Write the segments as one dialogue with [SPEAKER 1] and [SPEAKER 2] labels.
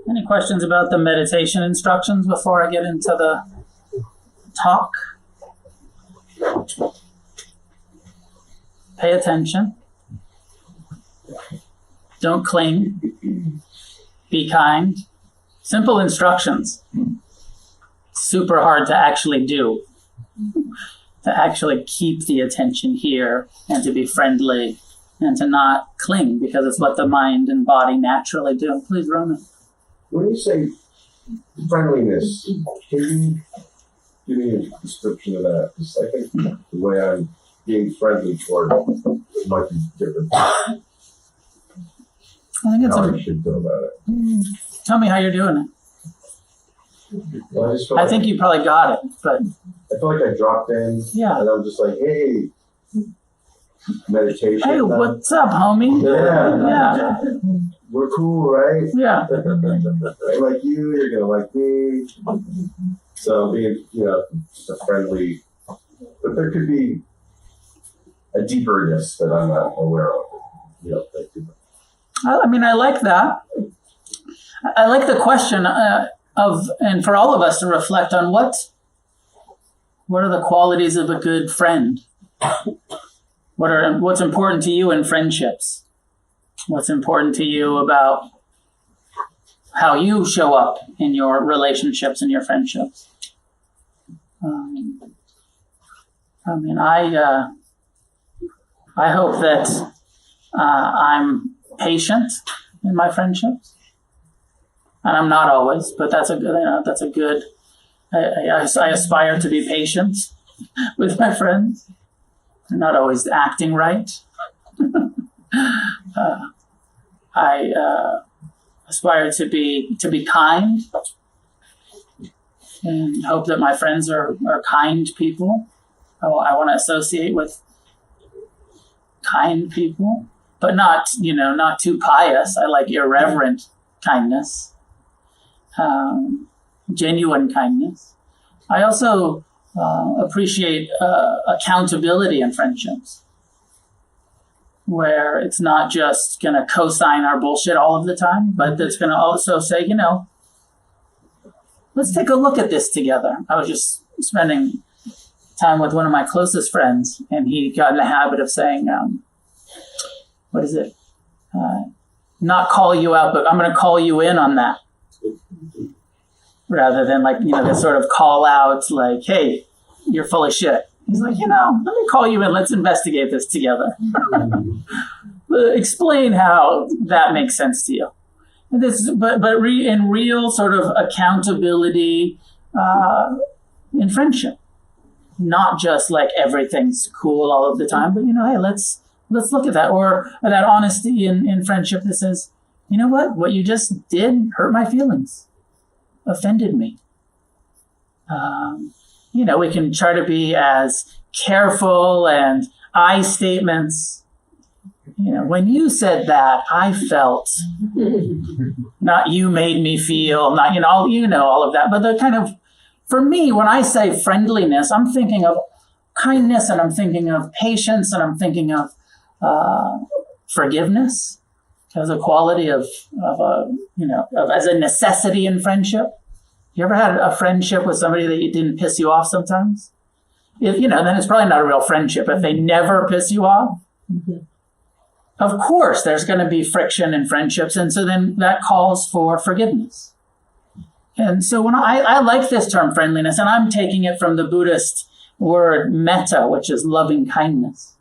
[SPEAKER 1] Any questions about the meditation instructions before I get into the talk? Pay attention. Don't cling. Be kind. Simple instructions. Super hard to actually do. To actually keep the attention here and to be friendly and to not cling, because it's what the mind and body naturally do. Please, Ronan.
[SPEAKER 2] When you say friendliness, can you give me a description of that? Because I think the way I'm being friendly toward it might be different.
[SPEAKER 1] I think it's
[SPEAKER 2] how I should go about it.
[SPEAKER 1] Tell me how you're doing it.
[SPEAKER 2] Well,
[SPEAKER 1] I think you probably got it, but
[SPEAKER 2] I feel like I dropped in,
[SPEAKER 1] yeah.
[SPEAKER 2] And I'm just like, hey, meditation.
[SPEAKER 1] Hey, what's up, homie?
[SPEAKER 2] Yeah. We're cool, right?
[SPEAKER 1] Yeah.
[SPEAKER 2] I like you, you're gonna like me. So being, just a friendly, but there could be a deeperness that I'm not aware of.
[SPEAKER 1] I mean, I like that. I like the question and for all of us to reflect on what are the qualities of a good friend? What's important to you in friendships? What's important to you about how you show up in your relationships and your friendships? I hope that I'm patient in my friendships, and I'm not always, but that's a good. I aspire to be patient with my friends. I'm not always acting right. I aspire to be kind, and hope that my friends are kind people. I want to associate with kind people, but not too pious. I like irreverent kindness, genuine kindness. I also appreciate accountability in friendships, where it's not just going to co-sign our bullshit all of the time, but it's going to also say, let's take a look at this together. I was just spending time with one of my closest friends, and he got in the habit of saying, not call you out, but I'm going to call you in on that. Rather than this sort of call out, like, hey, you're full of shit. He's like, let me call you in. Let's investigate this together. Explain how that makes sense to you. And in real sort of accountability in friendship, not just like everything's cool all of the time, but hey, let's look at that, or that honesty in friendship that says, what you just did hurt my feelings, offended me. We can try to be as careful and I statements. When you said that, I felt, not you made me feel, not, all of that. But the kind of, for me, when I say friendliness, I'm thinking of kindness, and I'm thinking of patience, and I'm thinking of forgiveness as a quality of as a necessity in friendship. You ever had a friendship with somebody that didn't piss you off sometimes? If then it's probably not a real friendship. If they never piss you off, of course there's going to be friction in friendships, and so then that calls for forgiveness. And so when I like this term friendliness, and I'm taking it from the Buddhist word metta, which is loving kindness,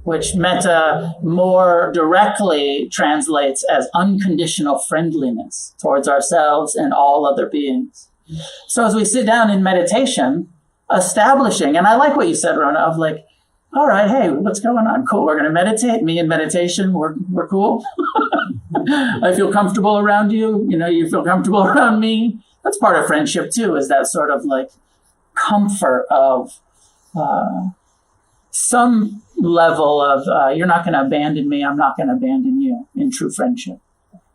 [SPEAKER 1] which metta more directly translates as unconditional friendliness towards ourselves and all other beings. So as we sit down in meditation, establishing, and I like what you said, Rona, of like, all right, hey, what's going on? Cool, we're going to meditate. Me in meditation, we're cool. I feel comfortable around you. You feel comfortable around me. That's part of friendship too, is that sort of like comfort of some level of you're not going to abandon me, I'm not going to abandon you in true friendship.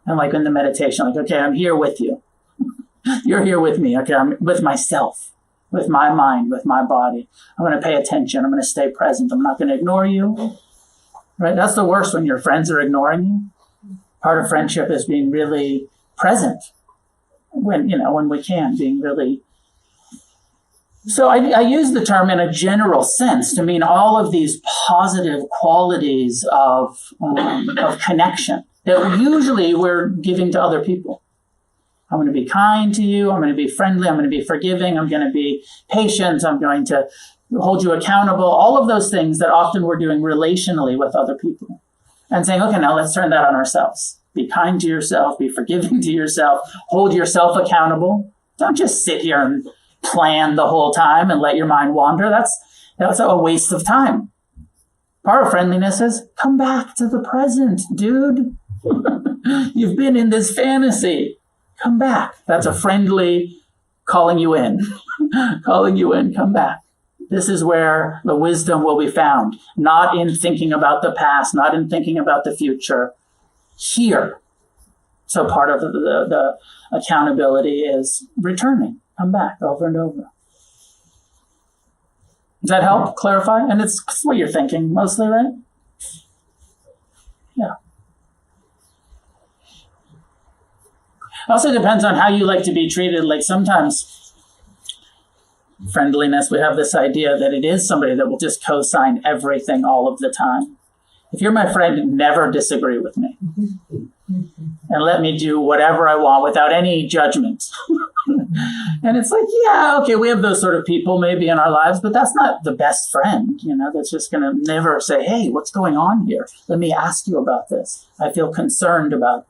[SPEAKER 1] And like in the meditation, like, okay, I'm here with you. You're here with me. Okay, I'm with myself, with my mind, with my body. I'm going to pay attention. I'm going to stay present. I'm not going to ignore you. right? That's the worst, when your friends are ignoring you. Part of friendship is being really present when we can, being really. So I use the term in a general sense to mean all of these positive qualities of connection that usually we're giving to other people. I'm going to be kind to you. I'm going to be friendly. I'm going to be forgiving. I'm going to be patient. I'm going to hold you accountable. All of those things that often we're doing relationally with other people. And saying, okay, now let's turn that on ourselves. Be kind to yourself. Be forgiving to yourself. Hold yourself accountable. Don't just sit here and plan the whole time and let your mind wander. That's a waste of time. Part of friendliness is come back to the present, dude. You've been in this fantasy. Come back. That's a friendly calling you in. Calling you in, come back. This is where the wisdom will be found. Not in thinking about the past, not in thinking about the future. Here. So part of the accountability is returning. Come back over and over. Does that help clarify? And it's what you're thinking mostly, right? Yeah. Also depends on how you like to be treated. Like sometimes friendliness, we have this idea that it is somebody that will just co-sign everything all of the time. If you're my friend, never disagree with me. And let me do whatever I want without any judgment. And it's like, yeah, okay, we have those sort of people maybe in our lives, but that's not the best friend, that's just going to never say, hey, what's going on here? Let me ask you about this. I feel concerned about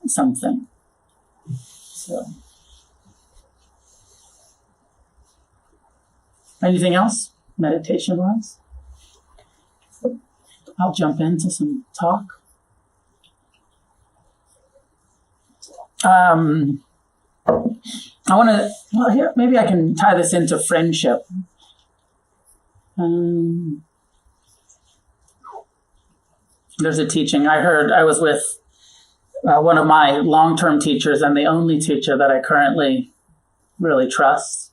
[SPEAKER 1] something. So, anything else meditation-wise? I'll jump into some talk. I want to, here, maybe I can tie this into friendship. There's a teaching I was with one of my long-term teachers and the only teacher that I currently really trust,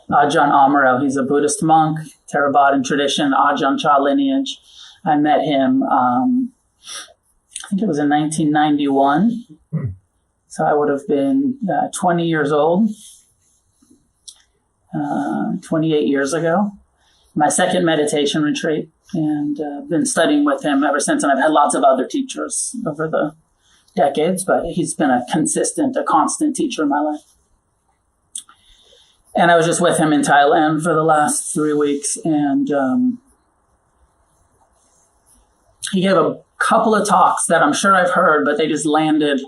[SPEAKER 1] Ajahn Amaro. He's a Buddhist monk, Theravadan tradition, Ajahn Chah lineage. I met him, I think it was in 1991. So I would have been 20 years old, 28 years ago. My second meditation retreat, and been studying with him ever since. And I've had lots of other teachers over the decades, but he's been a constant teacher in my life. And I was just with him in Thailand for the last 3 weeks, and he gave a couple of talks that I'm sure I've heard, but they just landed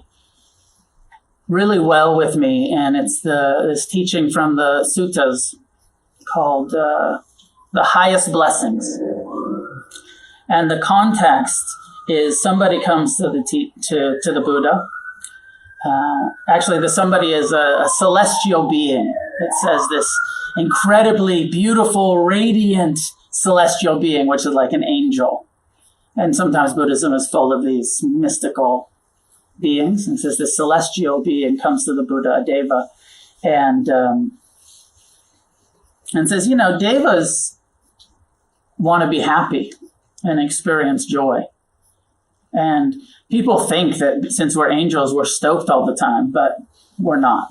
[SPEAKER 1] really well with me. And it's this teaching from the suttas called the highest blessings. And the context is somebody comes to the Buddha. Actually, the somebody is a celestial being. It says this incredibly beautiful, radiant celestial being, which is like an angel. And sometimes Buddhism is full of these mystical beings. And it says this celestial being comes to the Buddha, a deva, and says, devas want to be happy and experience joy. And people think that since we're angels, we're stoked all the time, but we're not.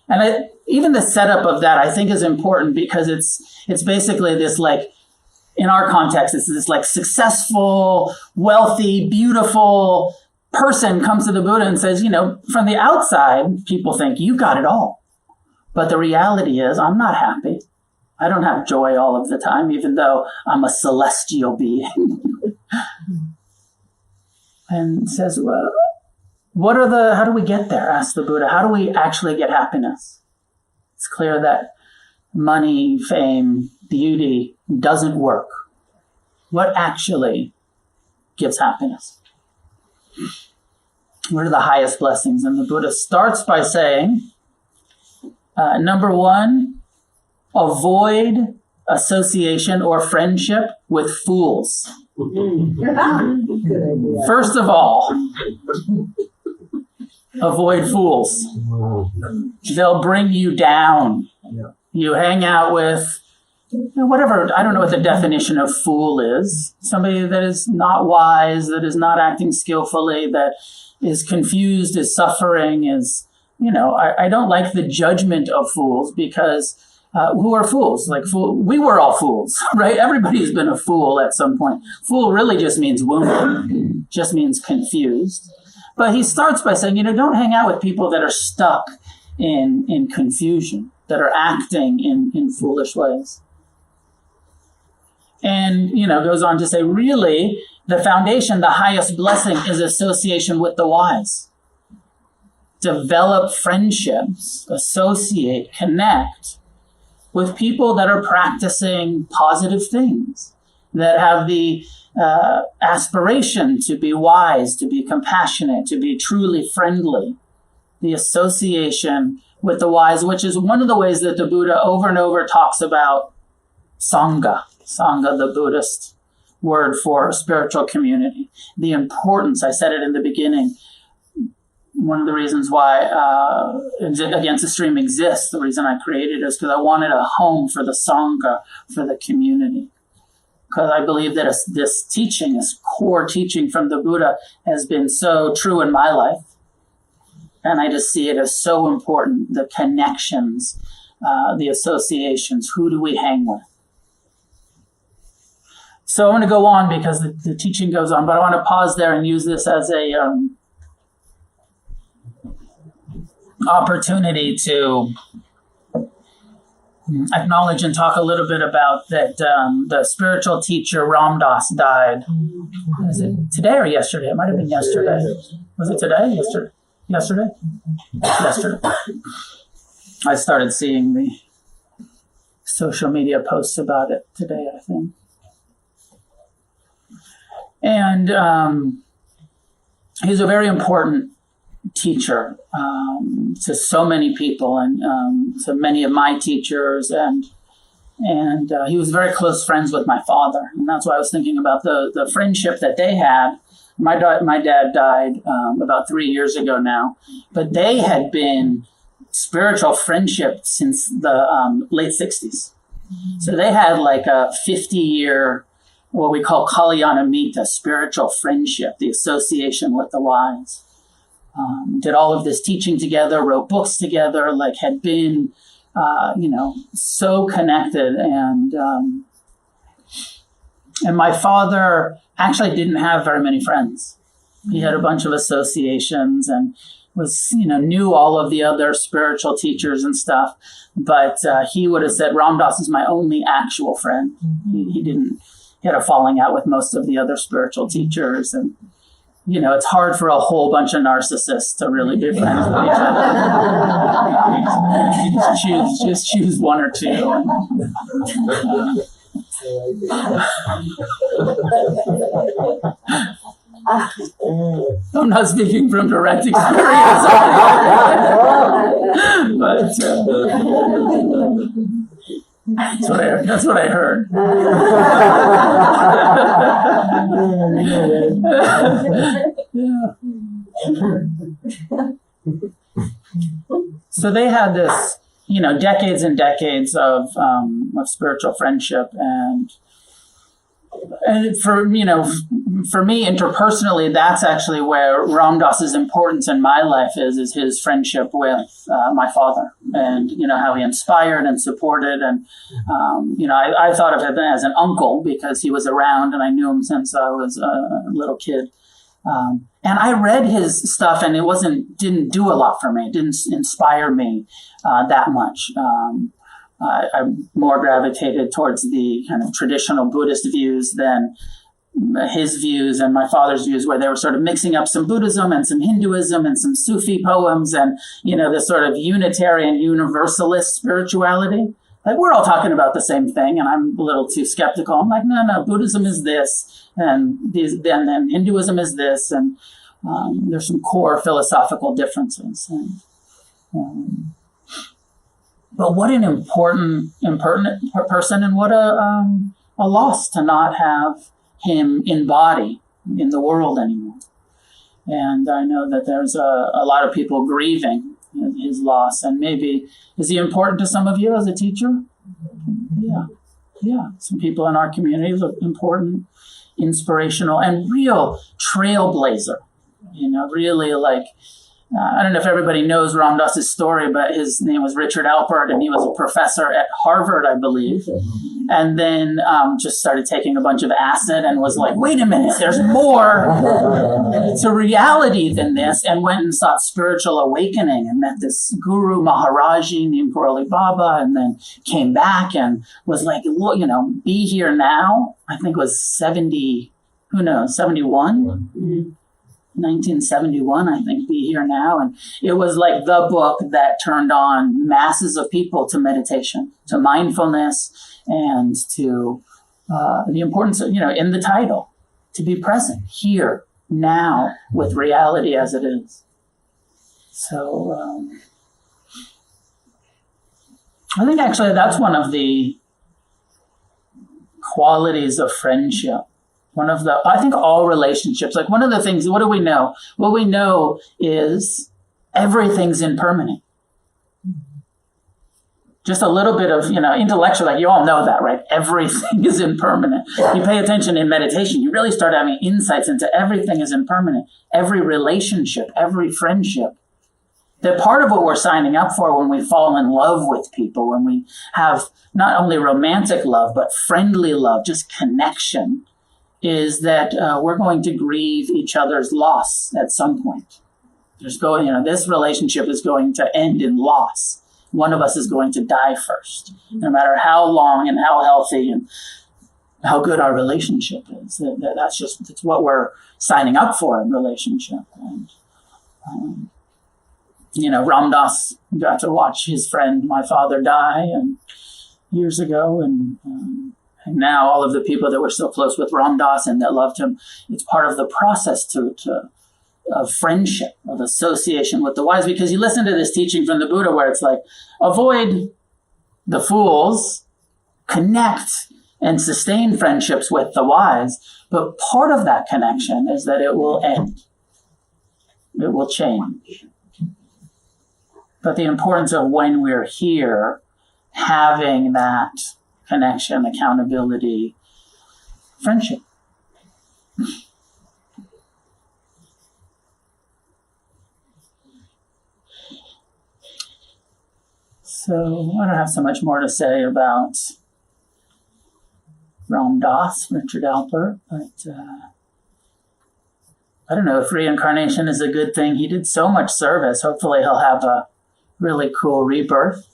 [SPEAKER 1] And even the setup of that, I think, is important because it's basically this, like, in our context, it's this like successful, wealthy, beautiful person comes to the Buddha and says, from the outside, people think you've got it all. But the reality is I'm not happy. I don't have joy all of the time, even though I'm a celestial being. And says, well, how do we get there? Asked the Buddha. How do we actually get happiness? It's clear that money, fame, beauty doesn't work. What actually gives happiness? What are the highest blessings? And the Buddha starts by saying, number one, avoid association or friendship with fools. First of all, avoid fools. They'll bring you down. You hang out with whatever, I don't know what the definition of fool is. Somebody that is not wise, that is not acting skillfully, that is confused, is suffering, is, I don't like the judgment of fools because who are fools? We were all fools, right? Everybody's been a fool at some point. Fool really just means wounded, just means confused. But he starts by saying, don't hang out with people that are stuck in confusion, that are acting in foolish ways. And, goes on to say, really, the foundation, the highest blessing is association with the wise. Develop friendships, associate, connect with people that are practicing positive things, that have the aspiration to be wise, to be compassionate, to be truly friendly. The association with the wise, which is one of the ways that the Buddha over and over talks about Sangha. Sangha, the Buddhist word for spiritual community. The importance, I said it in the beginning, one of the reasons why Against the Stream exists, the reason I created it is because I wanted a home for the Sangha, for the community. Because I believe that this teaching, this core teaching from the Buddha has been so true in my life. And I just see it as so important, the connections, the associations, who do we hang with? So I'm going to go on because the teaching goes on, but I want to pause there and use this as a opportunity to acknowledge and talk a little bit about that the spiritual teacher Ram Dass died. Was it today or yesterday? It might have been yesterday. Was it today? Yesterday? Yesterday. I started seeing the social media posts about it today, I think. And he's a very important teacher to so many people and to many of my teachers. And he was very close friends with my father. And that's why I was thinking about the friendship that they had. My dad died about 3 years ago now, but they had been spiritual friendship since the late 60s. So they had like a 50-year, what we call Kalyanamita, spiritual friendship, the association with the wise. Did all of this teaching together, wrote books together, had been, so connected. And my father actually didn't have very many friends. He had a bunch of associations and was, knew all of the other spiritual teachers and stuff. But he would have said, Ram Dass is my only actual friend. He had a falling out with most of the other spiritual teachers. And, it's hard for a whole bunch of narcissists to really be friends with each other. Just choose one or two. I'm not speaking from direct experience. But that's what I heard. Yeah. So they had this, decades and decades of spiritual friendship, and for me interpersonally, that's actually where Ram Dass's importance in my life is his friendship with my father, and how he inspired and supported, and I thought of him as an uncle because he was around and I knew him since I was a little kid. And I read his stuff and it didn't do a lot for me. It didn't inspire me that much. I more gravitated towards the kind of traditional Buddhist views than his views and my father's views, where they were sort of mixing up some Buddhism and some Hinduism and some Sufi poems and, this sort of Unitarian Universalist spirituality. We're all talking about the same thing, and I'm a little too skeptical. I'm like, no, Buddhism is this, and then Hinduism is this, and there's some core philosophical differences. But what an important person, and what a loss to not have him in body in the world anymore. And I know that there's a lot of people grieving his loss. And maybe, is he important to some of you as a teacher? Yeah. some people in our community look important, inspirational, and real trailblazer. Really like, I don't know if everybody knows Ram Dass's story, but his name was Richard Alpert, and he was a professor at Harvard, I believe. And then just started taking a bunch of acid and was like, wait a minute, there's more to reality than this, and went and sought spiritual awakening and met this guru Maharaji named Karoli Baba, and then came back and was like, look, be here now. I think it was 70, 71? 1971, I think, Be Here Now. And it was like the book that turned on masses of people to meditation, to mindfulness, and to the importance of, in the title, to be present here, now, with reality as it is. So I think actually that's one of the qualities of friendship. I think all relationships, like one of the things, what do we know? What we know is everything's impermanent. Just a little bit of, intellectual, like you all know that, right? Everything is impermanent. You pay attention in meditation, you really start having insights into everything is impermanent. Every relationship, every friendship. That part of what we're signing up for when we fall in love with people, when we have not only romantic love, but friendly love, just connection, is that we're going to grieve each other's loss at some point. This relationship is going to end in loss. One of us is going to die first, no matter how long and how healthy and how good our relationship is. It's what we're signing up for in relationship. And, Ram Dass got to watch his friend, my father, die years ago, and now all of the people that were so close with Ram Dass and that loved him, it's part of the process of friendship, of association with the wise. Because you listen to this teaching from the Buddha where it's like, avoid the fools, connect and sustain friendships with the wise. But part of that connection is that it will end. It will change. But the importance of when we're here, having that connection, accountability, friendship. So I don't have so much more to say about Ram Dass, Richard Alpert, but I don't know if reincarnation is a good thing. He did so much service. Hopefully he'll have a really cool rebirth.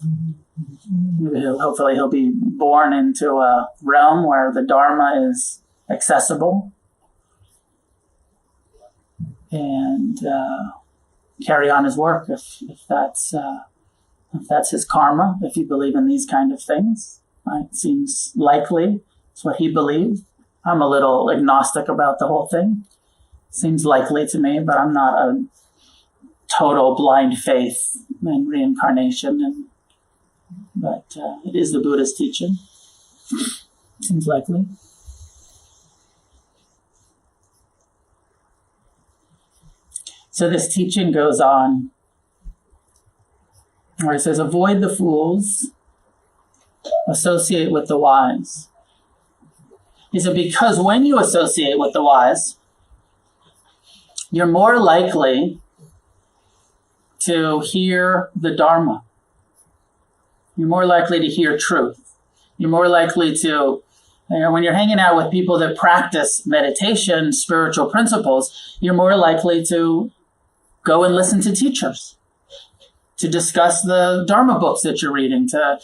[SPEAKER 1] Hopefully he'll be born into a realm where the Dharma is accessible and carry on his work if that's his karma, if you believe in these kind of things. It seems likely. It's what he believed. I'm a little agnostic about the whole thing. Seems likely to me, but I'm not a total blind faith in reincarnation. But it is the Buddha's teaching. Seems likely. So this teaching goes on where it says, avoid the fools, associate with the wise. He said, because when you associate with the wise, you're more likely to hear the Dharma. You're more likely to hear truth. You're more likely to, when you're hanging out with people that practice meditation, spiritual principles, you're more likely to go and listen to teachers, to discuss the Dharma books that you're reading, to,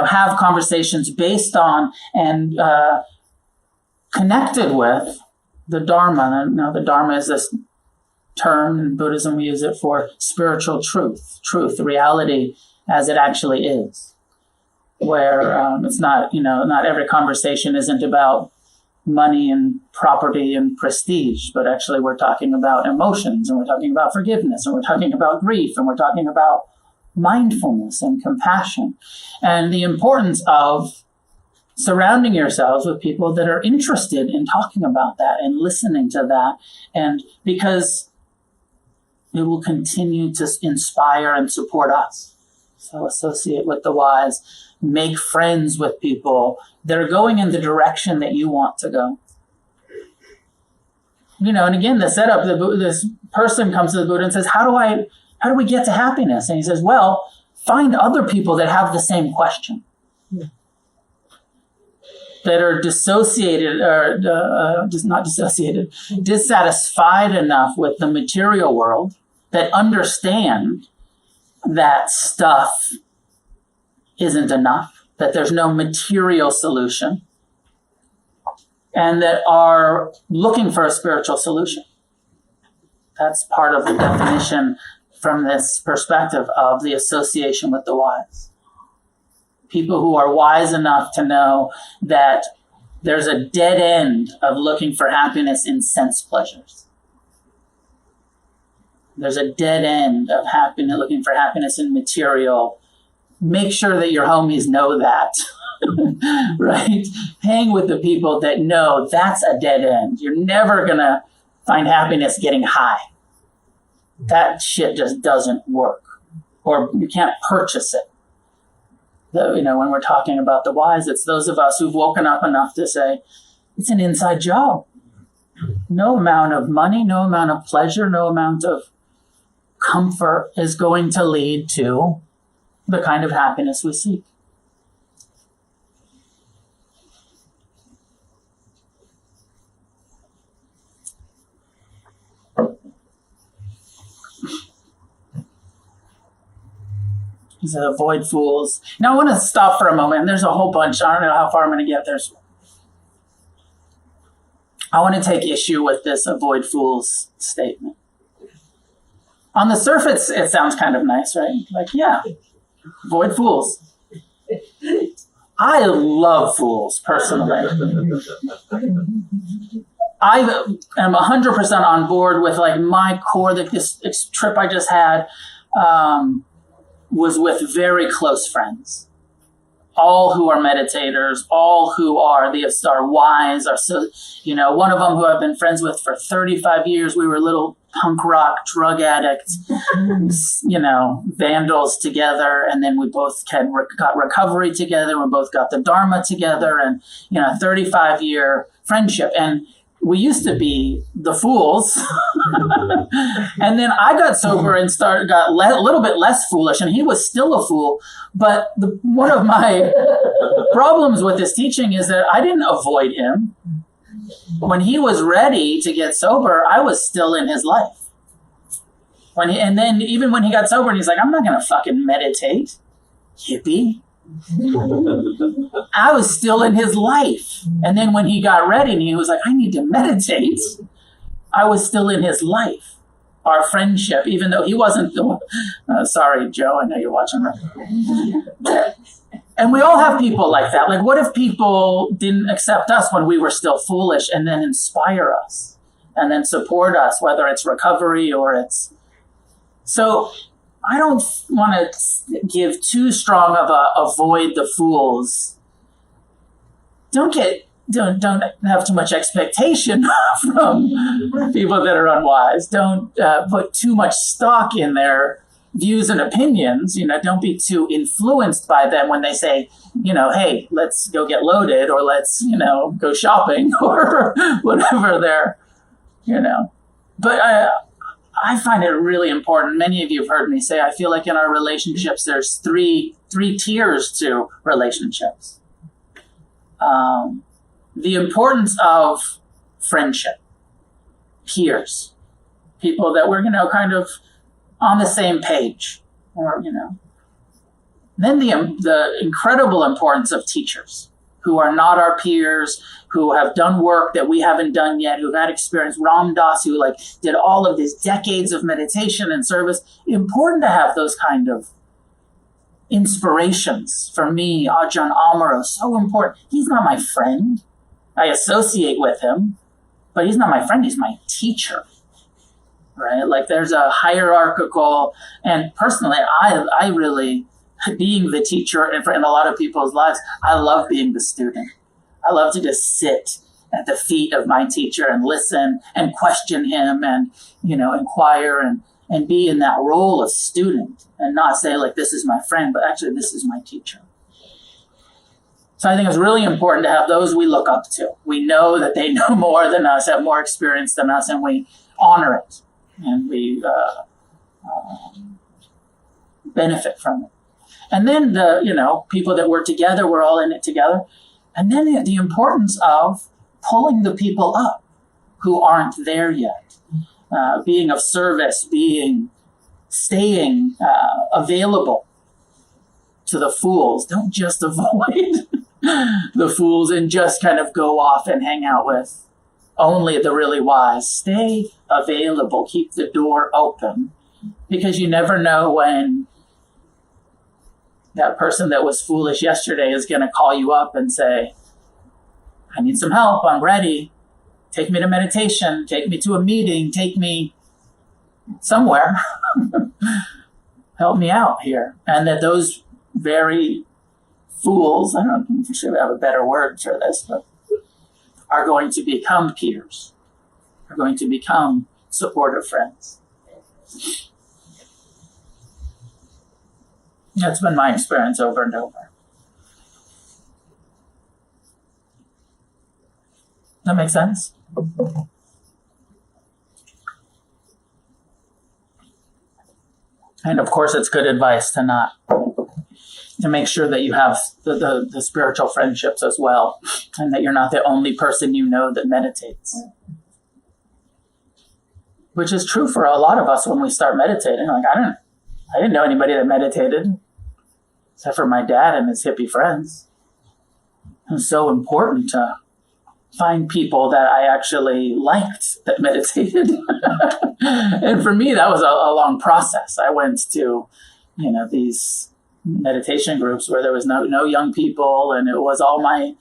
[SPEAKER 1] have conversations based on and connected with the Dharma. Now, the Dharma is this term in Buddhism, we use it for spiritual truth, reality as it actually is, where it's not, not every conversation isn't about money and property and prestige, but actually we're talking about emotions, and we're talking about forgiveness, and we're talking about grief, and we're talking about mindfulness and compassion, and the importance of surrounding yourselves with people that are interested in talking about that and listening to that, and because it will continue to inspire and support us. So associate with the wise, make friends with people that are going in the direction that you want to go. And again, the setup, this person comes to the Buddha and says, how do we get to happiness? And he says, well, find other people that have the same question, that are dissociated, or just not dissociated, dissatisfied enough with the material world, that understand that stuff isn't enough, that there's no material solution, and that are looking for a spiritual solution. That's part of the definition from this perspective of the association with the wise. People who are wise enough to know that there's a dead end of looking for happiness in sense pleasures. There's a dead end of looking for happiness in material. Make sure that your homies know that, right? Hang with the people that know that's a dead end. You're never going to find happiness getting high. That shit just doesn't work, or you can't purchase it. When we're talking about the wise, it's those of us who've woken up enough to say, it's an inside job. No amount of money, no amount of pleasure, no amount of comfort is going to lead to the kind of happiness we seek. He said, avoid fools. Now I want to stop for a moment. There's a whole bunch. I don't know how far I'm going to get. I want to take issue with this avoid fools statement. On the surface, it sounds kind of nice, right? Like, yeah, avoid fools. I love fools, personally. I am 100% on board with my core. That this trip I just had was with very close friends, all who are meditators, all who are wise. One of them who I've been friends with for 35 years. We were little punk rock drug addicts, vandals together, and then we both got recovery together. We both got the Dharma together, and 35-year friendship. And we used to be the fools. And then I got sober and got a little bit less foolish, and he was still a fool. But one of my problems with this teaching is that I didn't avoid him. When he was ready to get sober, I was still in his life. And then even when he got sober, and he's like, I'm not going to fucking meditate, hippie. I was still in his life. And then when he got ready and he was like, I need to meditate, I was still in his life. Our friendship, even though he wasn't the one. Sorry, Joe, I know you're watching that. And we all have people like that. Like, what if people didn't accept us when we were still foolish and then inspire us and then support us, whether it's recovery or it's... So I don't want to give too strong of a avoid the fools. Don't have too much expectation from people that are unwise. Don't put too much stock in their views and opinions. Don't be too influenced by them when they say, hey, let's go get loaded, or let's, go shopping, or whatever they're, But I find it really important. Many of you have heard me say, I feel like in our relationships, there's three tiers to relationships. The importance of friendship, peers, people that we're, kind of on the same page, or, Then the incredible importance of teachers who are not our peers, who have done work that we haven't done yet, who've had experience. Ram Dass, who did all of these decades of meditation and service. Important to have those kind of inspirations. For me, Ajahn Amaro, so important. He's not my friend. I associate with him, but he's not my friend. He's my teacher, right? There's a hierarchical, and personally, I really, being the teacher and in a lot of people's lives, I love being the student. I love to just sit at the feet of my teacher and listen and question him and, inquire and be in that role of student and not say this is my friend, but actually this is my teacher. So I think it's really important to have those we look up to. We know that they know more than us, have more experience than us, and we honor it, and we benefit from it. And then the people that work together, we're all in it together. And then the importance of pulling the people up who aren't there yet, being of service, staying available to the fools. Don't just avoid the fools and just kind of go off and hang out with only the really wise. Stay available. Keep the door open, because you never know when that person that was foolish yesterday is going to call you up and say, I need some help. I'm ready. Take me to meditation. Take me to a meeting. Take me somewhere. Help me out here. And that those very fools, I don't know if I should have a better word for this, but are going to become peers, are going to become supportive friends. That's been my experience over and over. That makes sense? And of course, it's good advice to make sure that you have the spiritual friendships as well, and that you're not the only person you know that meditates. Which is true for a lot of us when we start meditating. Like, I didn't know anybody that meditated, except for my dad and his hippie friends. It was so important to find people that I actually liked that meditated. And for me, that was a long process. I went to, these meditation groups where there was no young people, and it was all my,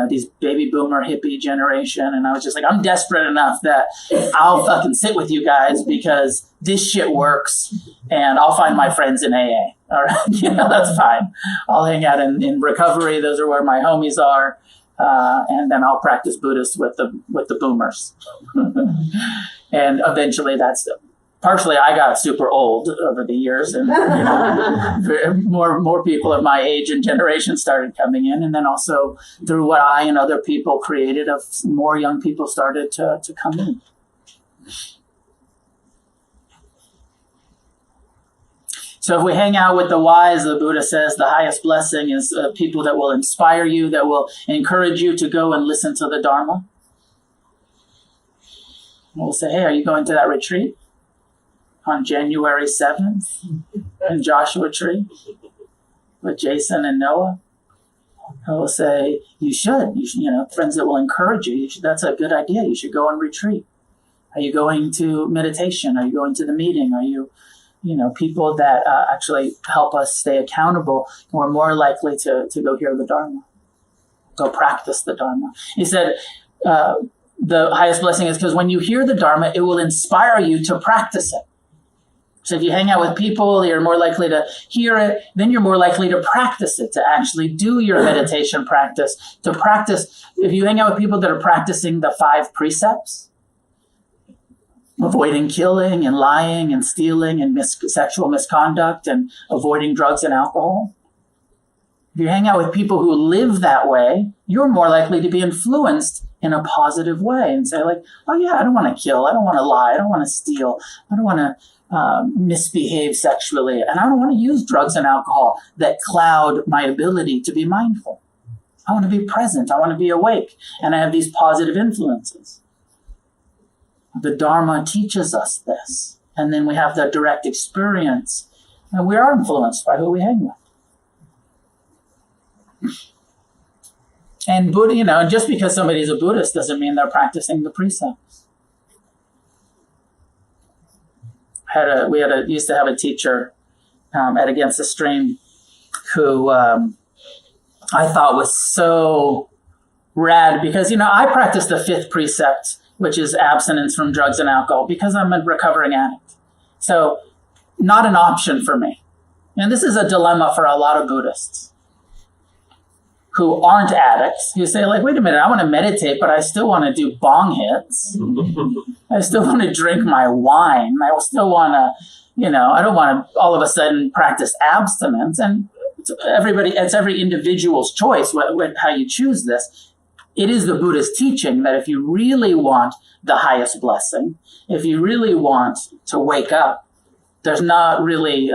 [SPEAKER 1] these baby boomer hippie generation. And I was just like, I'm desperate enough that I'll fucking sit with you guys because this shit works, and I'll find my friends in AA. All right. That's fine. I'll hang out in recovery. Those are where my homies are. And then I'll practice Buddhist with the boomers. And eventually partially I got super old over the years, and more people of my age and generation started coming in, and then also through what I and other people created, more young people started to come in. So if we hang out with the wise, the Buddha says the highest blessing is people that will inspire you, that will encourage you to go and listen to the Dharma. We'll say, hey, are you going to that retreat on January 7th in Joshua Tree with Jason and Noah? I will say, you should, friends that will encourage you. That's a good idea. You should go and retreat. Are you going to meditation? Are you going to the meeting? Are you, people that actually help us stay accountable, and we're more likely to go hear the Dharma, go practice the Dharma. He said, the highest blessing is because when you hear the Dharma, it will inspire you to practice it. So if you hang out with people, you're more likely to hear it, then you're more likely to practice it, to actually do your meditation practice, to practice. If you hang out with people that are practicing the 5 precepts, avoiding killing and lying and stealing and sexual misconduct and avoiding drugs and alcohol, if you hang out with people who live that way, you're more likely to be influenced in a positive way and say, like, oh yeah, I don't want to kill, I don't want to lie, I don't want to steal, I don't want to misbehave sexually, and I don't want to use drugs and alcohol that cloud my ability to be mindful. I want to be present, I want to be awake, and I have these positive influences. The Dharma teaches us this, and then we have the direct experience, and we are influenced by who we hang with. And Buddha, just because somebody's a Buddhist doesn't mean they're practicing the precepts. We used to have a teacher at Against the Stream who I thought was so rad because, I practice the 5th precept, which is abstinence from drugs and alcohol, because I'm a recovering addict. So not an option for me. And this is a dilemma for a lot of Buddhists who aren't addicts, who say, like, wait a minute, I want to meditate, but I still want to do bong hits. I still want to drink my wine. I still want to, I don't want to all of a sudden practice abstinence. And it's every individual's choice how you choose this. It is the Buddha's teaching that if you really want the highest blessing, if you really want to wake up, there's not really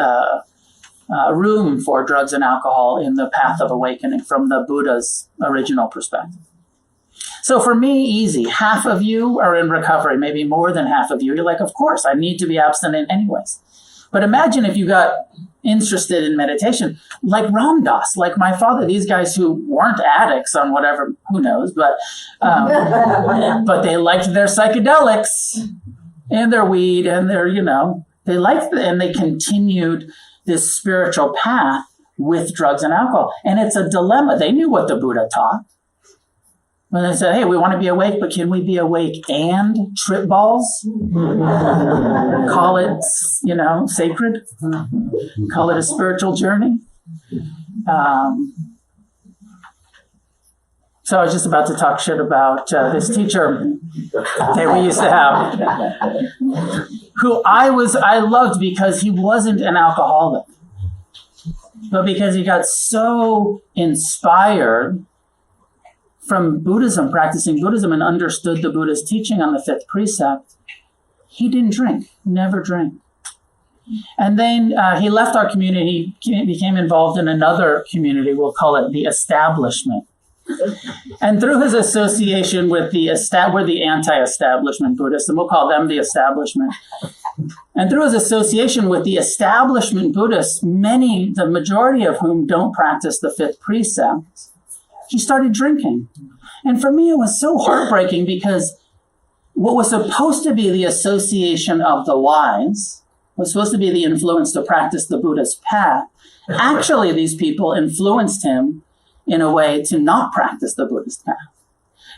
[SPEAKER 1] room for drugs and alcohol in the path of awakening from the Buddha's original perspective. So for me, easy. Half of you are in recovery, maybe more than half of you. You're like, of course, I need to be abstinent anyways. But imagine if you got interested in meditation, like Ram Dass, like my father, these guys who weren't addicts on whatever, who knows, but they liked their psychedelics and their weed and their, they liked it, and they continued this spiritual path with drugs and alcohol. And it's a dilemma. They knew what the Buddha taught. When they said, hey, we want to be awake, but can we be awake and trip balls? Call it, sacred? Call it a spiritual journey? So I was just about to talk shit about this teacher that we used to have, who I loved because he wasn't an alcoholic, but because he got so inspired from Buddhism, practicing Buddhism, and understood the Buddha's teaching on the fifth precept, he didn't drink, never drank. And then he left our community, he became involved in another community, we'll call it the establishment. And through his association with we're the anti-establishment Buddhists, and we'll call them the establishment. And through his association with the establishment Buddhists, the majority of whom don't practice the fifth precept, he started drinking. And for me, it was so heartbreaking because what was supposed to be the association of the wise, was supposed to be the influence to practice the Buddha's path, actually these people influenced him in a way to not practice the Buddhist path.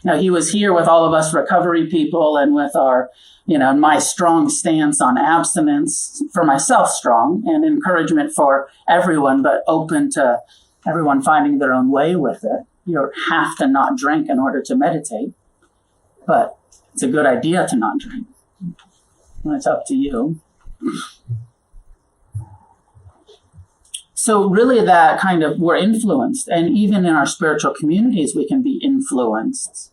[SPEAKER 1] Now, he was here with all of us recovery people and with our, my strong stance on abstinence, for myself strong, and encouragement for everyone, but open to everyone finding their own way with it. You don't have to not drink in order to meditate, but it's a good idea to not drink. And it's up to you. So really that kind of, we're influenced, and even in our spiritual communities, we can be influenced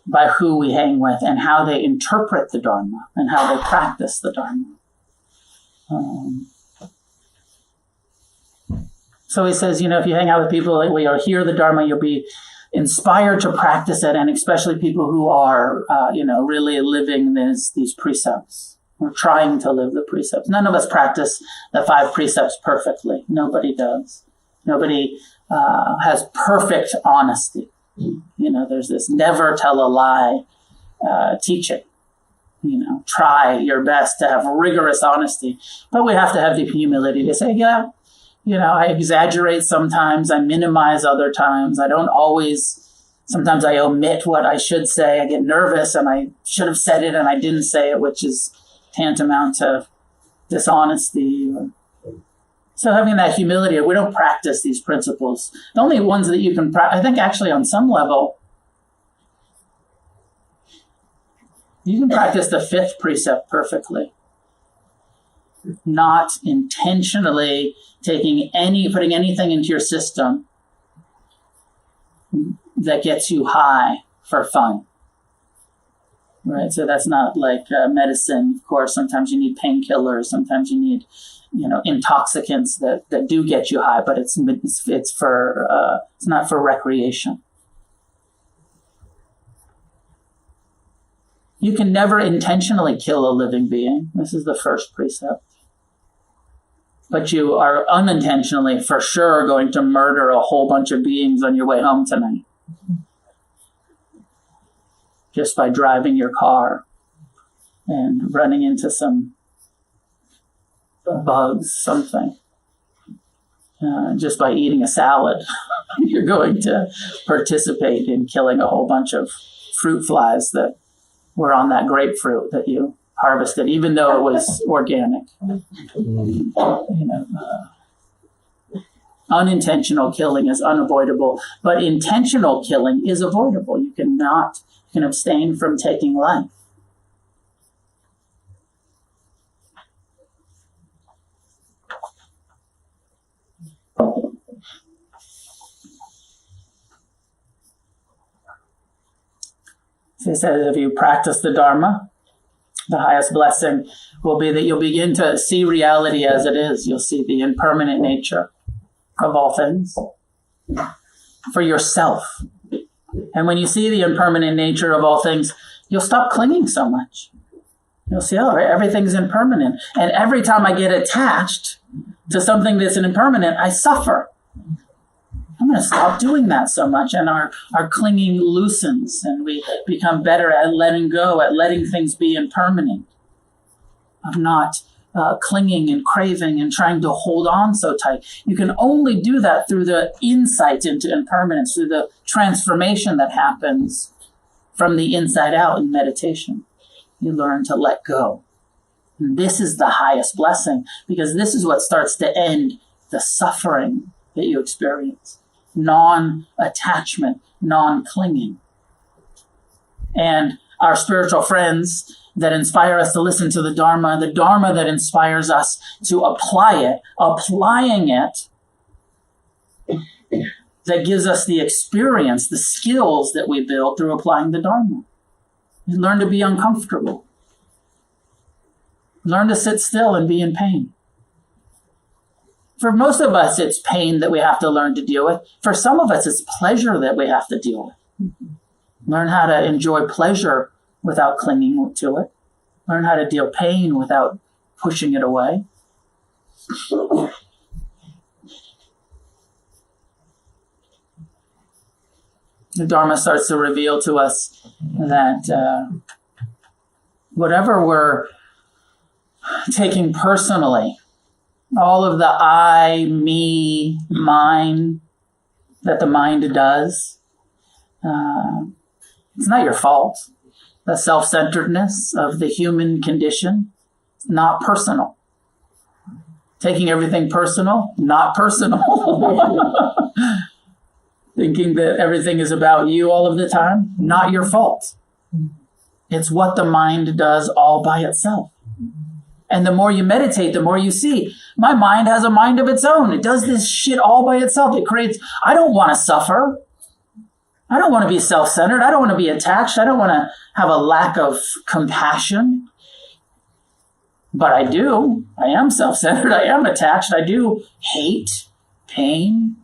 [SPEAKER 1] by who we hang with and how they interpret the Dharma and how they practice the Dharma. So he says, if you hang out with people where you hear the Dharma, you'll be inspired to practice it, and especially people who are, really living these precepts. We're trying to live the precepts. None of us practice the 5 precepts perfectly. Nobody does. Nobody has perfect honesty. There's this never tell a lie teaching. Try your best to have rigorous honesty. But we have to have the humility to say, I exaggerate sometimes, I minimize other times. I don't always, sometimes I omit what I should say. I get nervous and I should have said it and I didn't say it, which is tantamount to dishonesty. So having that humility, we don't practice these principles. The only ones that you can practice, I think actually on some level, you can practice the 5th precept perfectly. Not intentionally putting anything into your system that gets you high for fun. Right? So that's not like medicine. Of course, sometimes you need painkillers. Sometimes you need, intoxicants that do get you high, but it's not for recreation. You can never intentionally kill a living being. This is the 1st precept. But you are unintentionally, for sure, going to murder a whole bunch of beings on your way home tonight. Just by driving your car and running into some bugs, something. Just by eating a salad, you're going to participate in killing a whole bunch of fruit flies that were on that grapefruit that you harvested, even though it was organic. Unintentional killing is unavoidable, but intentional killing is avoidable. You can abstain from taking life. says if you practice the Dharma, the highest blessing will be that you'll begin to see reality as it is. You'll see the impermanent nature of all things for yourself. And when you see the impermanent nature of all things, you'll stop clinging so much. You'll see, oh, everything's impermanent. And every time I get attached to something that's impermanent, I suffer. I'm going to stop doing that so much. And our clinging loosens, and we become better at letting go, at letting things be impermanent, of not clinging and craving and trying to hold on so tight. You can only do that through the insight into impermanence, through the transformation that happens from the inside out in meditation. You learn to let go. And this is the highest blessing, because this is what starts to end the suffering that you experience. Non-attachment, non-clinging. And our spiritual friends that inspire us to listen to the Dharma that inspires us to apply it, applying it, that gives us the experience, the skills that we build through applying the Dharma. You learn to be uncomfortable. Learn to sit still and be in pain. For most of us, it's pain that we have to learn to deal with. For some of us, it's pleasure that we have to deal with. Learn how to enjoy pleasure without clinging to it. Learn how to deal pain without pushing it away. The Dharma starts to reveal to us that whatever we're taking personally, all of the I, me, mine that the mind does, it's not your fault. The self-centeredness of the human condition, not personal. Taking everything personal, not personal. Thinking that everything is about you all of the time, not your fault. It's what the mind does all by itself. And the more you meditate, the more you see, my mind has a mind of its own. It does this shit all by itself. It creates, I don't want to suffer. I don't want to be self-centered. I don't want to be attached. I don't want to have a lack of compassion. But I do. I am self-centered. I am attached. I do hate, pain,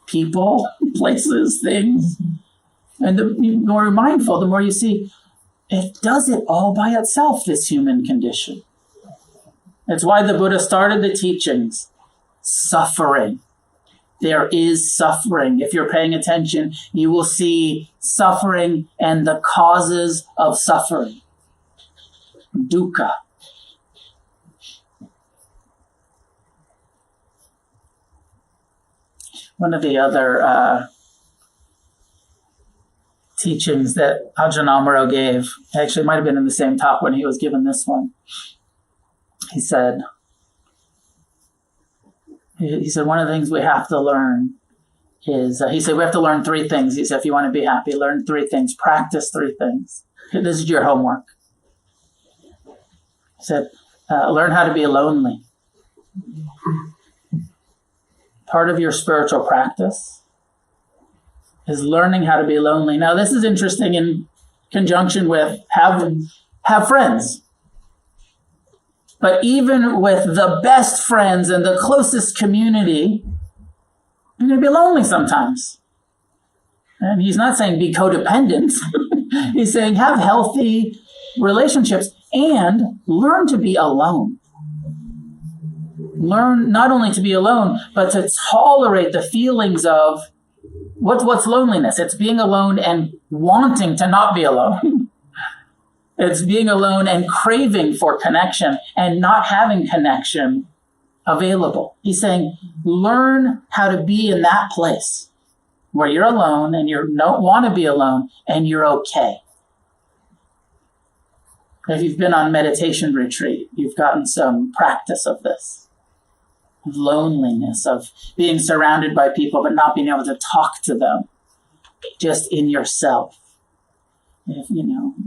[SPEAKER 1] people, places, things. And the more you're mindful, the more you see, it does it all by itself, this human condition. That's why the Buddha started the teachings. Suffering. There is suffering. If you're paying attention, you will see suffering and the causes of suffering. Dukkha. One of the other teachings that Ajahn Amaro gave, actually it might have been in the same talk when he was given this one. He said, one of the things we have to learn is, he said, we have to learn three things. He said, if you want to be happy, learn three things, practice three things. This is your homework. He said, learn how to be lonely. Part of your spiritual practice is learning how to be lonely. Now, this is interesting in conjunction with have friends. But even with the best friends and the closest community, you're going to be lonely sometimes. And he's not saying be codependent. He's saying have healthy relationships and learn to be alone. Learn not only to be alone, but to tolerate the feelings of what's loneliness. It's being alone and wanting to not be alone. It's being alone and craving for connection and not having connection available. He's saying, learn how to be in that place where you're alone and you don't want to be alone and you're okay. If you've been on meditation retreat, you've gotten some practice of this, of loneliness, of being surrounded by people but not being able to talk to them, just in yourself.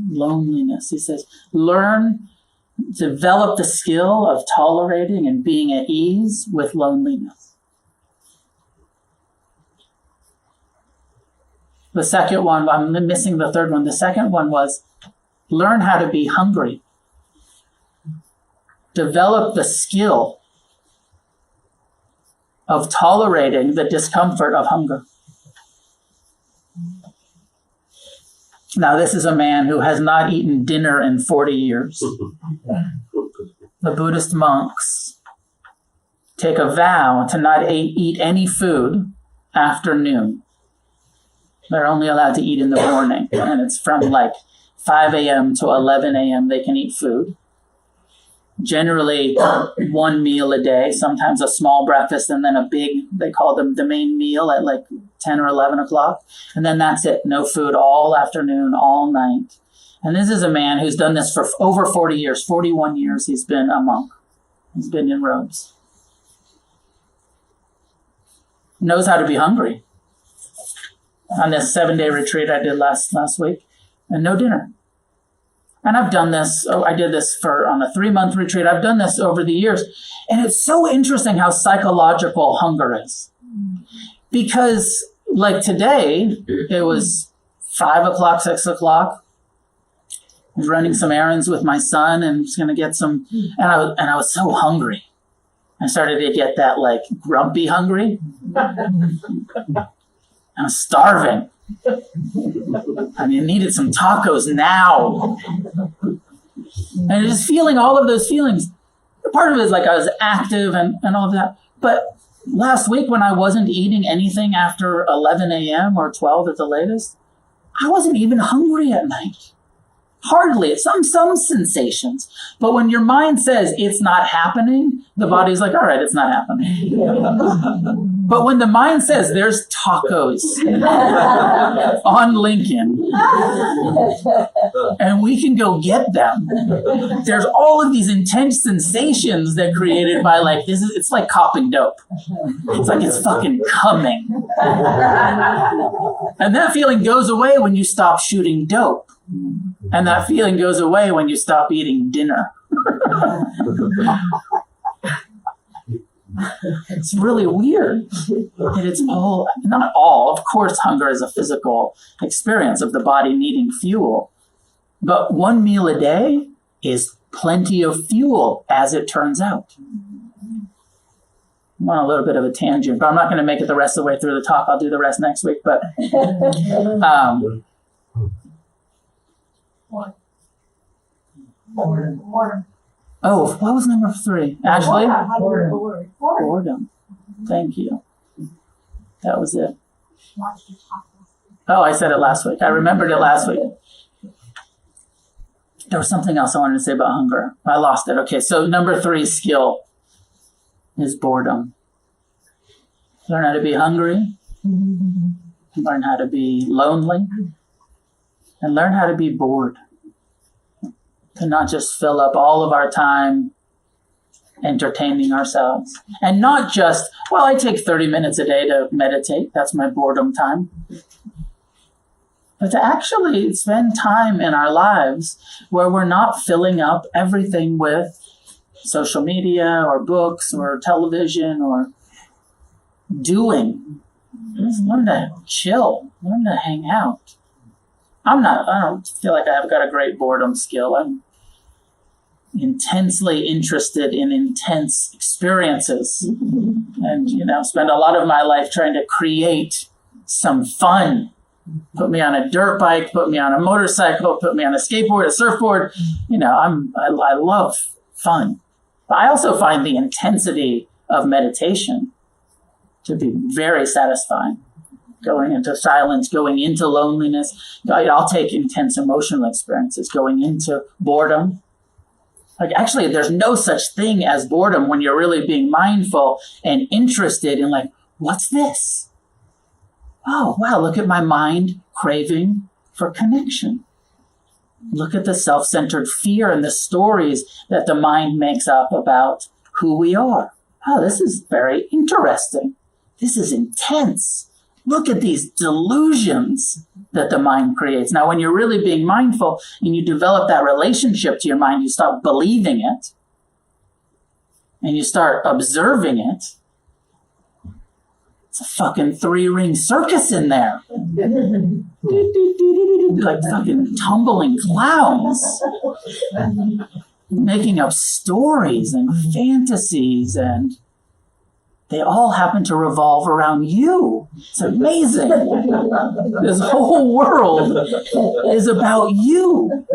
[SPEAKER 1] Loneliness. He says, develop the skill of tolerating and being at ease with loneliness. The second one, I'm missing the third one. The second one was learn how to be hungry. Develop the skill of tolerating the discomfort of hunger. Now, this is a man who has not eaten dinner in 40 years. The Buddhist monks take a vow to not eat any food after noon. They're only allowed to eat in the morning, and it's from like 5 a.m. to 11 a.m. they can eat food. Generally, one meal a day, sometimes a small breakfast, and then a big, they call them the main meal at like 10 or 11 o'clock. And then that's it. No food all afternoon, all night. And this is a man who's done this for over 40 years, 41 years he's been a monk. He's been in robes. Knows how to be hungry. On this 7-day retreat I did last week, and no dinner. And I've done this, I did this on a 3-month retreat. I've done this over the years. And it's so interesting how psychological hunger is. Because like today, it was 5 o'clock, 6 o'clock. I was running some errands with my son and was going to get some, and I was so hungry. I started to get that like grumpy hungry. I'm starving. I needed some tacos now. And just feeling all of those feelings. Part of it is like I was active and all of that. But last week when I wasn't eating anything after 11 a.m. or 12 at the latest, I wasn't even hungry at night. Hardly. Some sensations. But when your mind says it's not happening, the body's like, all right, it's not happening. But when the mind says there's tacos on Lincoln and we can go get them, there's all of these intense sensations that created by like, it's like copping dope. It's like it's fucking coming. And that feeling goes away when you stop shooting dope. And that feeling goes away when you stop eating dinner. It's really weird. And it's not all. Of course, hunger is a physical experience of the body needing fuel. But 1 meal a day is plenty of fuel, as it turns out. I'm on a little bit of a tangent, but I'm not going to make it the rest of the way through the talk. I'll do the rest next week. But
[SPEAKER 3] Boredom.
[SPEAKER 1] oh, what was number 3? Ashley?
[SPEAKER 3] Boredom.
[SPEAKER 1] Boredom. Thank you. That was it. Oh, I said it last week. I remembered it last week. There was something else I wanted to say about hunger. I lost it. Okay, so number 3 skill is boredom. Learn how to be hungry. Learn how to be lonely. And learn how to be bored. To not just fill up all of our time entertaining ourselves. And not just, well, I take 30 minutes a day to meditate. That's my boredom time. But to actually spend time in our lives where we're not filling up everything with social media or books or television or doing. Just learn to chill. Learn to hang out. I don't feel like I've got a great boredom skill. I'm intensely interested in intense experiences and, spend a lot of my life trying to create some fun. Put me on a dirt bike, put me on a motorcycle, put me on a skateboard, a surfboard. I love fun. But I also find the intensity of meditation to be very satisfying. Going into silence, going into loneliness. I'll take intense emotional experiences, going into boredom. Like actually, there's no such thing as boredom when you're really being mindful and interested in like, what's this? Oh, wow, look at my mind craving for connection. Look at the self-centered fear and the stories that the mind makes up about who we are. Oh, this is very interesting. This is intense. Look at these delusions that the mind creates. Now, when you're really being mindful and you develop that relationship to your mind, you stop believing it and you start observing it. It's a fucking 3-ring circus in there. Like fucking tumbling clowns. Making up stories and fantasies, and they all happen to revolve around you. It's amazing. This whole world is about you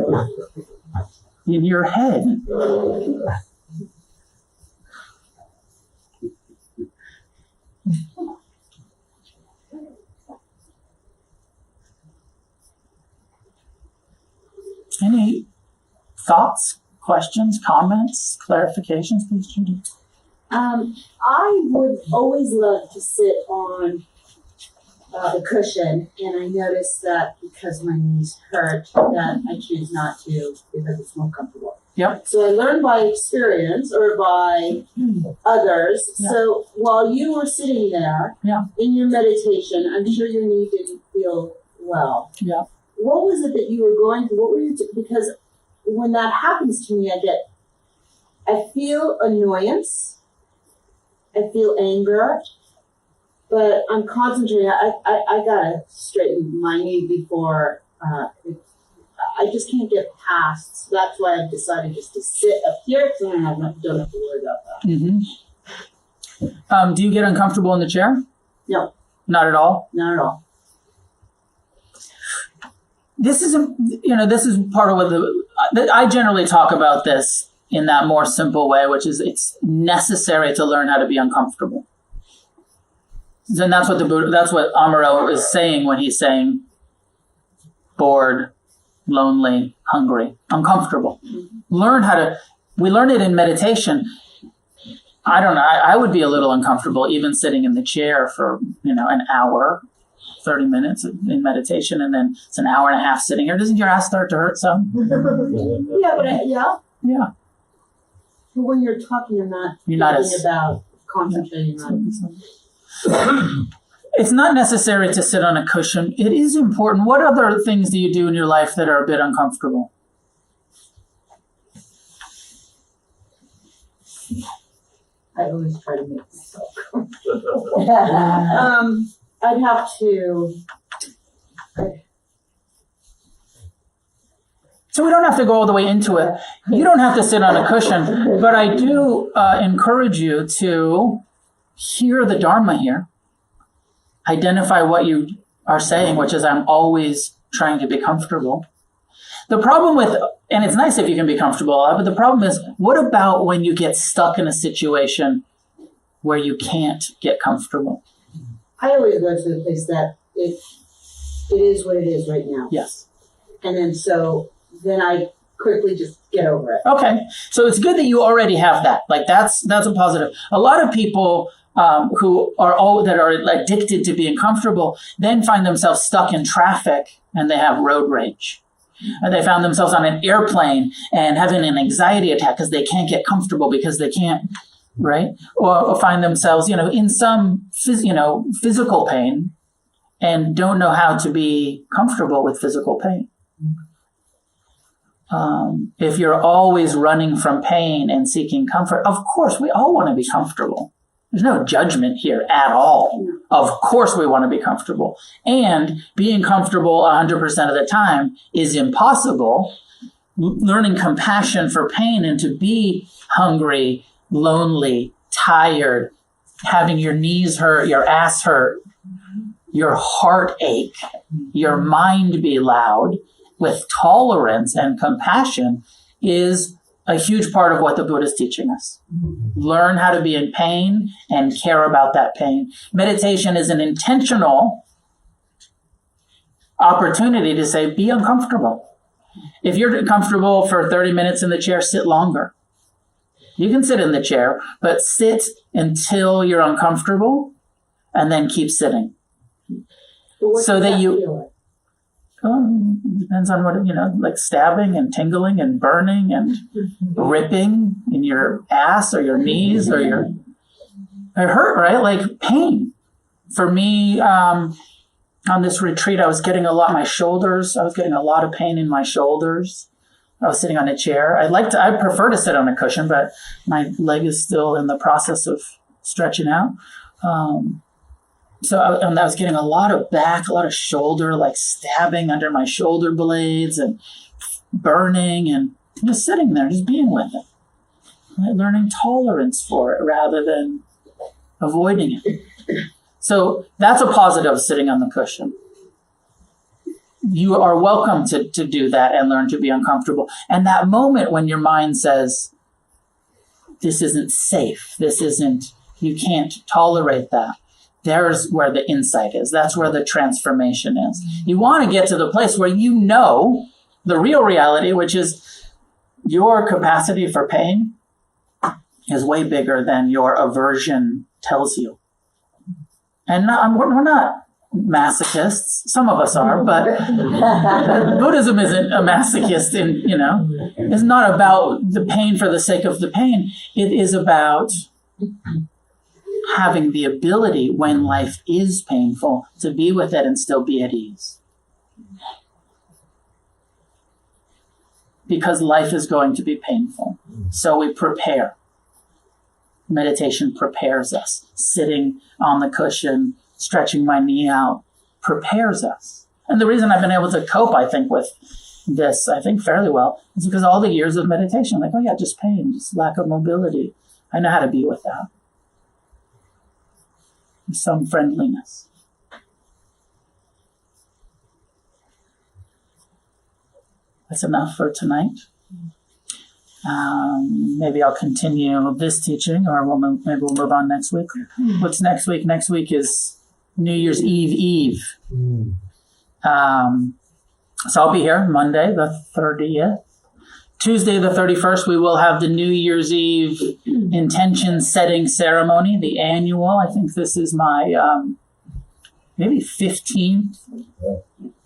[SPEAKER 1] in your head. Any thoughts, questions, comments, clarifications, please, Judy?
[SPEAKER 3] I would always love to sit on the cushion, and I noticed that because my knees hurt, that I choose not to because it's more comfortable.
[SPEAKER 1] Yep.
[SPEAKER 3] So I learned by experience or by others.
[SPEAKER 1] Yeah.
[SPEAKER 3] So while you were sitting there in your meditation, I'm sure your knee didn't feel well.
[SPEAKER 1] Yeah.
[SPEAKER 3] What was it that you were going through? What were you? Because when that happens to me, I feel annoyance, I feel anger, but I'm concentrating. I gotta straighten my knee before I just can't get past. So that's why I've decided just to sit up here, so I don't have to worry about that.
[SPEAKER 1] Mm-hmm. Do you get uncomfortable in the chair?
[SPEAKER 3] No,
[SPEAKER 1] Not at all.
[SPEAKER 3] not at all.
[SPEAKER 1] This is part of what I generally talk about this in that more simple way, which is it's necessary to learn how to be uncomfortable. And that's what Amaro is saying when he's saying bored, lonely, hungry, uncomfortable. We learn it in meditation. I don't know, I would be a little uncomfortable even sitting in the chair for, an hour, 30 minutes in meditation, and then it's an hour and a half sitting here. Doesn't your ass start to hurt some?
[SPEAKER 3] Yeah.
[SPEAKER 1] Yeah.
[SPEAKER 3] But when you're talking, you're not about concentrating on.
[SPEAKER 1] It's not necessary to sit on a cushion. It is important. What other things do you do in your life that are a bit uncomfortable?
[SPEAKER 3] I always try to make myself comfortable. I'd have to.
[SPEAKER 1] So we don't have to go all the way into it. You don't have to sit on a cushion, but I do encourage you to hear the Dharma here. Identify what you are saying, which is I'm always trying to be comfortable. The problem and it's nice if you can be comfortable, but the problem is, what about when you get stuck in a situation where you can't get comfortable?
[SPEAKER 3] I always go to the place that it is what it is right now.
[SPEAKER 1] Yes.
[SPEAKER 3] And then I quickly just get over it.
[SPEAKER 1] Okay. So it's good that you already have that. Like that's a positive. A lot of people who are addicted to being comfortable then find themselves stuck in traffic and they have road rage. And they found themselves on an airplane and having an anxiety attack because they can't get comfortable because they can't, right? Or find themselves, in some, physical pain and don't know how to be comfortable with physical pain. If you're always running from pain and seeking comfort, of course, we all want to be comfortable. There's no judgment here at all. Of course, we want to be comfortable. And being comfortable 100% of the time is impossible. Learning compassion for pain and to be hungry, lonely, tired, having your knees hurt, your ass hurt, your heart ache, your mind be loud, with tolerance and compassion is a huge part of what the Buddha is teaching us. Learn how to be in pain and care about that pain. Meditation is an intentional opportunity to say, be uncomfortable. If you're comfortable for 30 minutes in the chair, sit longer. You can sit in the chair, but sit until you're uncomfortable and then keep sitting. So that you... depends on what, like stabbing and tingling and burning and ripping in your ass or your knees or it hurt, right? Like pain. For me, on this retreat, I was getting I was getting a lot of pain in my shoulders. I was sitting on a chair. I prefer to sit on a cushion, but my leg is still in the process of stretching out. and I was getting a lot of back, a lot of shoulder, like stabbing under my shoulder blades and burning, and just sitting there, just being with it, right? Learning tolerance for it rather than avoiding it. So that's a positive of sitting on the cushion. You are welcome to do that and learn to be uncomfortable. And that moment when your mind says, this isn't safe, you can't tolerate that, there's where the insight is. That's where the transformation is. You want to get to the place where you know the real reality, which is your capacity for pain is way bigger than your aversion tells you. And we're not masochists. Some of us are, but Buddhism isn't a masochist. It's not about the pain for the sake of the pain. It is about having the ability, when life is painful, to be with it and still be at ease. Because life is going to be painful. So we prepare. Meditation prepares us. Sitting on the cushion, stretching my knee out, prepares us. And the reason I've been able to cope, I think, with this, fairly well, is because all the years of meditation, like, oh yeah, just pain, just lack of mobility. I know how to be with that. Some friendliness. That's enough for tonight. Maybe I'll continue this teaching, or maybe we'll move on next week. What's next week? Next week is New Year's Eve. So I'll be here Monday, the 30th. Tuesday, the 31st, we will have the New Year's Eve intention setting ceremony, the annual. I think this is my maybe 15th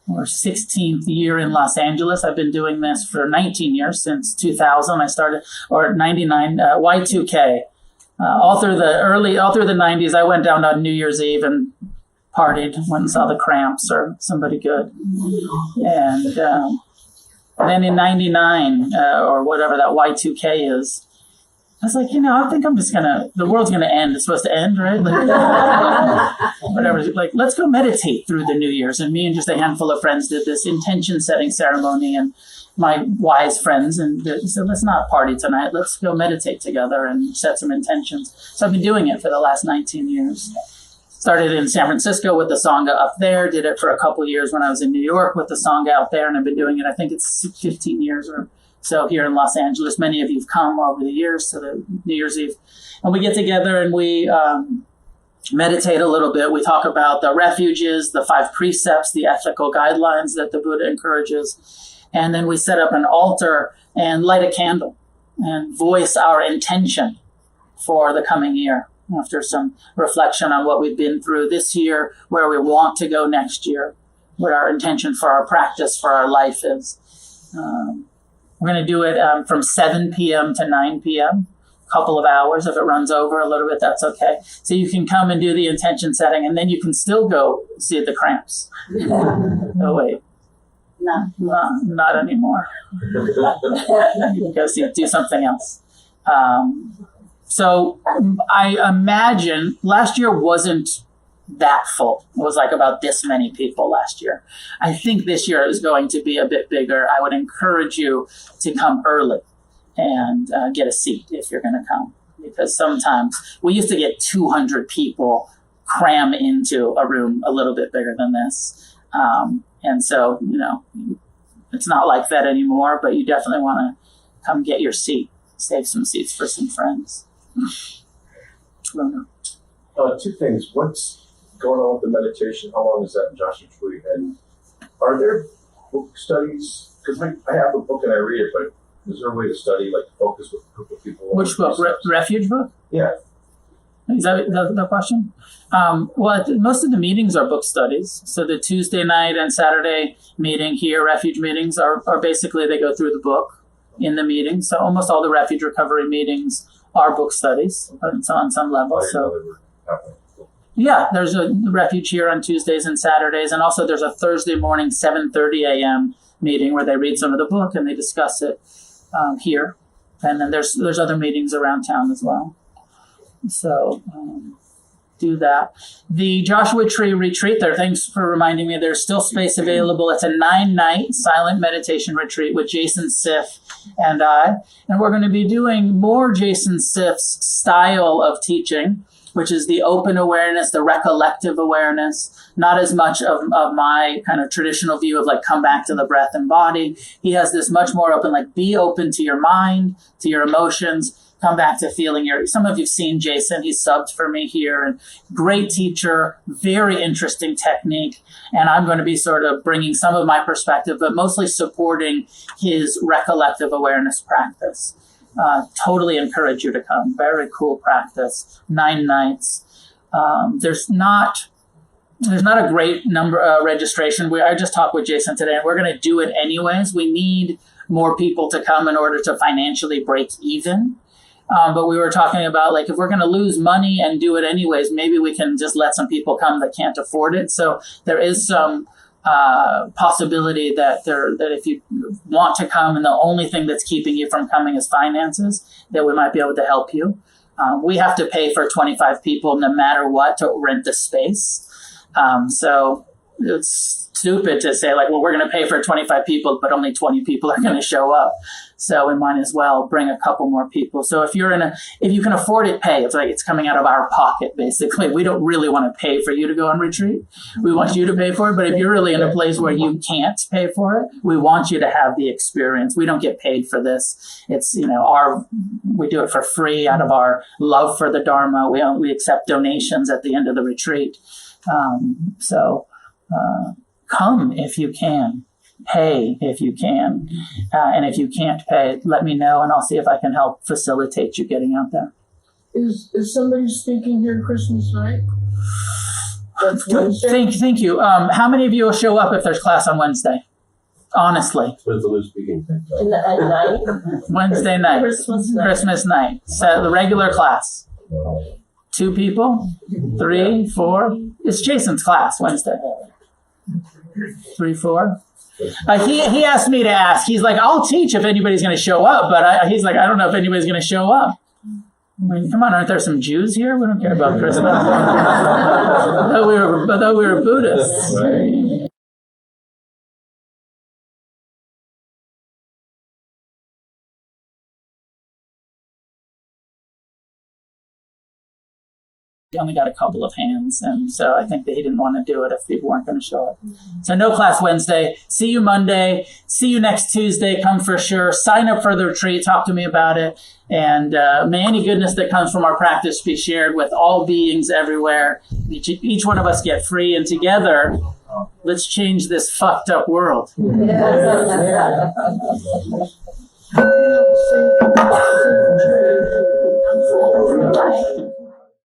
[SPEAKER 1] or 16th year in Los Angeles. I've been doing this for 19 years, since 2000. I started, or 99, Y2K. All through the 90s, I went down on New Year's Eve and partied, went and saw the Cramps or somebody good. And then in 99, or whatever that Y2K is, I was like, I think the world's going to end. It's supposed to end, right? Whatever. Like, let's go meditate through the New Year's. And me and just a handful of friends did this intention setting ceremony, and my wise friends, and they said, let's not party tonight. Let's go meditate together and set some intentions. So I've been doing it for the last 19 years. Started in San Francisco with the Sangha up there, did it for a couple of years when I was in New York with the Sangha out there, and I've been doing it, I think it's 15 years or so here in Los Angeles. Many of you have come over the years to the New Year's Eve. And we get together and we meditate a little bit. We talk about the refuges, the 5 precepts, the ethical guidelines that the Buddha encourages. And then we set up an altar and light a candle and voice our intention for the coming year, after some reflection on what we've been through this year, where we want to go next year, what our intention for our practice, for our life is. We're going to do it from 7 p.m. to 9 p.m., a couple of hours. If it runs over a little bit, that's okay. So you can come and do the intention setting, and then you can still go see the Cramps. Oh, wait. No, not anymore. You can go do something else. So I imagine last year wasn't that full. It was like about this many people last year. I think this year is going to be a bit bigger. I would encourage you to come early and get a seat if you're going to come, because sometimes we used to get 200 people cram into a room a little bit bigger than this. And so, it's not like that anymore, but you definitely want to come get your seat, save some seats for some friends.
[SPEAKER 2] Two things. What's going on with the meditation? How long is that in Joshua Tree? And are there book studies? Because I have a book and I read it, but is there a way to study, like focus with a group of people?
[SPEAKER 1] Which book? Refuge book?
[SPEAKER 2] Yeah.
[SPEAKER 1] Is that the question? Well, most of the meetings are book studies. So the Tuesday night and Saturday meeting here, refuge meetings, are basically they go through the book in the meeting. So almost all the refuge recovery meetings are book studies on some level. So yeah, there's a refuge here on Tuesdays and Saturdays, and also there's a Thursday morning 7:30 a.m. meeting where they read some of the book and they discuss it here. And then there's other meetings around town as well. So do that. The Joshua Tree retreat there, thanks for reminding me, there's still space available. It's a 9-night silent meditation retreat with Jason Siff and I. And we're going to be doing more Jason Siff's style of teaching, which is the open awareness, the recollective awareness, not as much of my kind of traditional view of like come back to the breath and body. He has this much more open, like be open to your mind, to your emotions, come back to feeling some of you've seen Jason, he's subbed for me here, and great teacher, very interesting technique. And I'm going to be sort of bringing some of my perspective, but mostly supporting his recollective awareness practice. Totally encourage you to come. Very cool practice. 9 nights. There's not a great number registration. I just talked with Jason today, and we're going to do it anyways. We need more people to come in order to financially break even. But we were talking about like if we're going to lose money and do it anyways, maybe we can just let some people come that can't afford it. So there is some possibility that if you want to come and the only thing that's keeping you from coming is finances, that we might be able to help you. We have to pay for 25 people no matter what to rent the space. So it's stupid to say like, well, we're going to pay for 25 people, but only 20 people are going to show up. So we might as well bring a couple more people. So if you can afford it, pay. It's like it's coming out of our pocket, basically. We don't really want to pay for you to go on retreat. We want you to pay for it. But if you're really in a place where you can't pay for it, we want you to have the experience. We don't get paid for this. It's, we do it for free out of our love for the Dharma. We accept donations at the end of the retreat. Come if you can. Pay if you can. And if you can't pay, let me know and I'll see if I can help facilitate you getting out there.
[SPEAKER 4] Is somebody speaking here Christmas night? That's Wednesday?
[SPEAKER 1] Thank you. How many of you will show up if there's class on Wednesday? Honestly.
[SPEAKER 2] When's the loose speaking thing?
[SPEAKER 3] At night?
[SPEAKER 1] Wednesday night. Christmas night. So the regular class. 2 people? 3, 4? It's Jason's class Wednesday. 3, 4? He asked me to ask. He's like, I'll teach if anybody's going to show up, but he's like, I don't know if anybody's going to show up. I mean, come on, aren't there some Jews here? We don't care about Christmas. I thought we were Buddhists.
[SPEAKER 2] Right.
[SPEAKER 1] He only got a couple of hands, and so I think that he didn't want to do it if people weren't going to show up. So no class Wednesday. See you Monday. See you next Tuesday. Come for sure. Sign up for the retreat. Talk to me about it. And may any goodness that comes from our practice be shared with all beings everywhere. Each one of us get free, and together, let's change this fucked up world.
[SPEAKER 3] Yes.